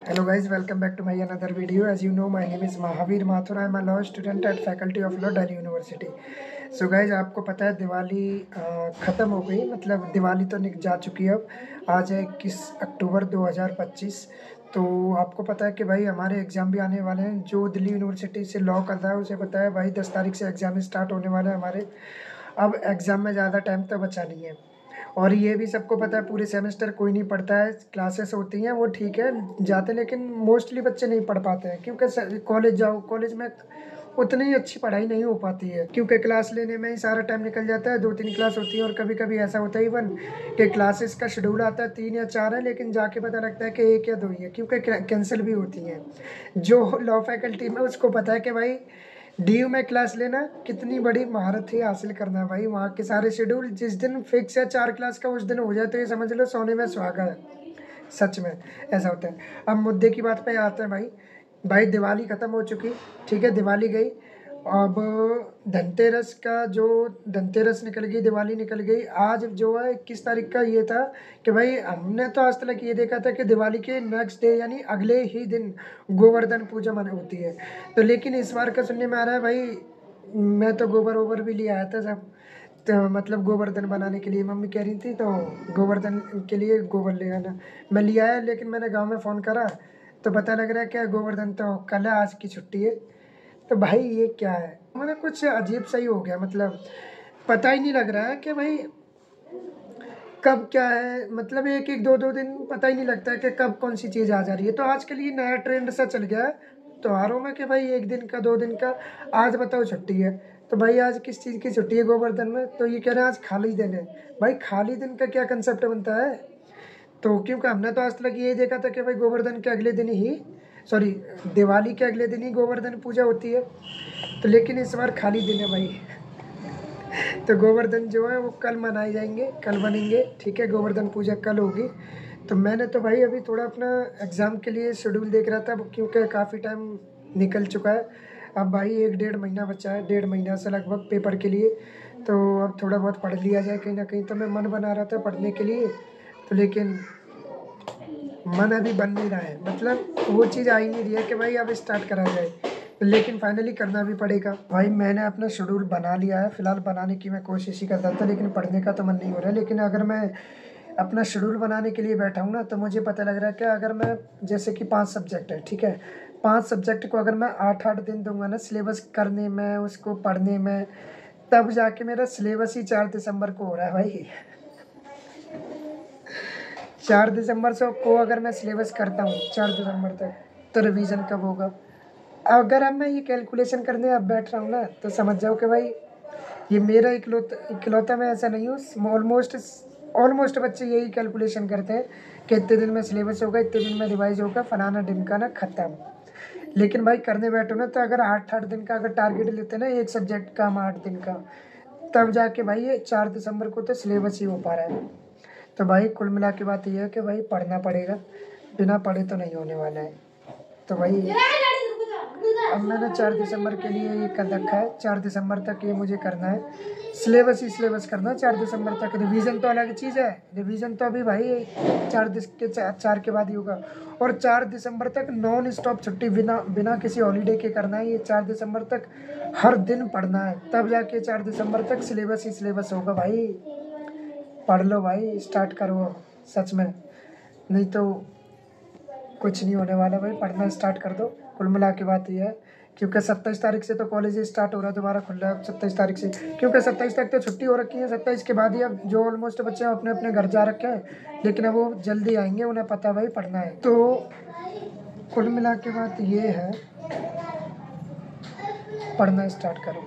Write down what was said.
Hello guys, welcome back to my another video. As you know, my name is Mahavir Mathur. I am a law student at Faculty of Law, Delhi University. So guys, आपको पता है दिवाली ख़त्म हो गई, मतलब दिवाली तो जा चुकी है। अब आज है 21 अक्टूबर 2025। तो आपको पता है कि भाई हमारे एग्ज़ाम भी आने वाले हैं। जो दिल्ली यूनिवर्सिटी से लॉ कर रहा है उसे पता है भाई 10 तारीख से एग्ज़ाम स्टार्ट होने वाले हैं हमारे। अब एग्ज़ाम में ज़्यादा टाइम तो बचा नहीं है। और ये भी सबको पता है पूरे सेमेस्टर कोई नहीं पढ़ता है, क्लासेस होती हैं वो ठीक है जाते, लेकिन मोस्टली बच्चे नहीं पढ़ पाते हैं क्योंकि कॉलेज जाओ, कॉलेज में उतनी ही अच्छी पढ़ाई नहीं हो पाती है क्योंकि क्लास लेने में ही सारा टाइम निकल जाता है। 2-3 क्लास होती है और कभी कभी ऐसा होता है इवन कि क्लासेस का शेड्यूल आता है 3 या 4 है, लेकिन जाके पता लगता है कि 1 या 2 ही है क्योंकि कैंसिल भी होती हैं। जो लॉ फैकल्टी में उसको पता है कि भाई डीयू में क्लास लेना कितनी बड़ी महारत ही हासिल करना है भाई। वहाँ के सारे शेड्यूल जिस दिन फिक्स है 4 क्लास का उस दिन हो जाए तो ये समझ लो सोने में सुहागा है। सच में ऐसा होता है। अब मुद्दे की बात पे आते हैं भाई। भाई दिवाली ख़त्म हो चुकी, ठीक है, दिवाली गई। अब धनतेरस का जो धनतेरस निकल गई, दिवाली निकल गई। आज जो है 21 तारीख का ये था कि भाई हमने तो आज तक ये देखा था कि दिवाली के नेक्स्ट डे यानी अगले ही दिन गोवर्धन पूजा मन होती है। तो लेकिन इस बार का सुनने में आ रहा है भाई, मैं तो गोबर वोबर भी ले आया था सब, तो मतलब गोवर्धन बनाने के लिए मम्मी कह रही थी तो गोवर्धन के लिए गोबर ले आना। मैं ले आया, लेकिन मैंने गांव में फ़ोन करा तो पता लग रहा है क्या गोवर्धन तो कल है, आज की छुट्टी है। तो भाई ये क्या है, मतलब कुछ अजीब सा ही हो गया। मतलब पता ही नहीं लग रहा है कि भाई कब क्या है, मतलब एक एक 2-2 दिन पता ही नहीं लगता है कि कब कौन सी चीज़ आ जा रही है। तो आजकल ये नया ट्रेंड सा चल गया है त्योहारों में कि भाई 1 दिन का 2 दिन का आज बताओ छुट्टी है। तो भाई आज किस चीज़ की छुट्टी है गोवर्धन में, तो ये कह रहे हैं आज खाली दिन है। भाई खाली दिन का क्या कंसेप्ट बनता है? तो क्योंकि हमने तो आज तक यही देखा था कि भाई गोवर्धन के अगले दिन ही, सॉरी, दिवाली के अगले दिन ही गोवर्धन पूजा होती है। तो लेकिन इस बार खाली दिन है भाई। तो गोवर्धन जो है वो कल मनाए जाएंगे, कल बनेंगे, ठीक है, गोवर्धन पूजा कल होगी। तो मैंने तो भाई अभी थोड़ा अपना एग्ज़ाम के लिए शेड्यूल देख रहा था क्योंकि काफ़ी टाइम निकल चुका है। अब भाई 1-1.5 महीना बचा है, 1.5 महीना से लगभग पेपर के लिए। तो अब थोड़ा बहुत पढ़ लिया जाए कहीं ना कहीं। तो मैं मन बना रहा था पढ़ने के लिए, तो लेकिन मन अभी बन नहीं रहा है, मतलब वो चीज़ आ ही नहीं रही है कि भाई अब स्टार्ट करा जाए। लेकिन फाइनली करना भी पड़ेगा भाई। मैंने अपना शेड्यूल बना लिया है, फिलहाल बनाने की मैं कोशिश ही कर रहा था, लेकिन पढ़ने का तो मन नहीं हो रहा है। लेकिन अगर मैं अपना शेड्यूल बनाने के लिए बैठा हूँ ना तो मुझे पता लग रहा है कि अगर मैं, जैसे कि 5 सब्जेक्ट है, ठीक है, 5 सब्जेक्ट को अगर मैं 8-8 दिन दूंगा ना सिलेबस करने में, उसको पढ़ने में, तब जाके मेरा सिलेबस ही 4 दिसंबर को हो रहा है भाई। 4 दिसंबर से को अगर मैं सिलेबस करता हूँ 4 दिसंबर तक, तो रिवीजन कब होगा? अगर अब मैं ये कैलकुलेशन करने अब बैठ रहा हूँ ना तो समझ जाओ कि भाई ये मेरा इकलौता मैं ऐसा नहीं हूँ। ऑलमोस्ट ऑलमोस्ट बच्चे यही कैलकुलेशन करते हैं कि इतने दिन में सिलेबस होगा, इतने दिन में रिवाइज होगा, फलाना दिन का ना ख़त्म। लेकिन भाई करने बैठो ना तो अगर 8-8 दिन का अगर टारगेट लेते हैं ना एक सब्जेक्ट का, हम 8 दिन का, तब जाके भाई ये 4 दिसंबर को तो सिलेबस ही हो पा रहा है। तो भाई कुल मिला के बात ये है कि भाई पढ़ना पड़ेगा, बिना पढ़े तो नहीं होने वाला है। तो भाई अब मैंने 4 दिसंबर के लिए ये कर रखा है, 4 दिसंबर तक ये मुझे करना है, सिलेबस ही सिलेबस करना है 4 दिसंबर तक। रिवीजन तो अलग चीज़ है, रिवीजन तो अभी भाई 4 के बाद ही होगा। और 4 दिसंबर तक नॉन स्टॉप छुट्टी, बिना बिना किसी हॉलीडे के करना है ये। 4 दिसंबर तक हर दिन पढ़ना है, तब जाके 4 दिसंबर तक सिलेबस ही सिलेबस होगा भाई। पढ़ लो भाई, स्टार्ट करो अब, सच में, नहीं तो कुछ नहीं होने वाला भाई। पढ़ना स्टार्ट कर दो। कुल मिला के बात यह है, क्योंकि 27 तारीख से तो कॉलेज स्टार्ट हो रहा है, दोबारा खुल रहा है 27 तारीख से, क्योंकि 27 तक तो छुट्टी हो रखी है। 27 के बाद ही अब जो ऑलमोस्ट बच्चे अपने अपने घर जा रखे हैं, लेकिन अब वो जल्दी आएंगे, उन्हें पता भाई पढ़ना है। तो कुल मिला के बात ये है, पढ़ना स्टार्ट करो।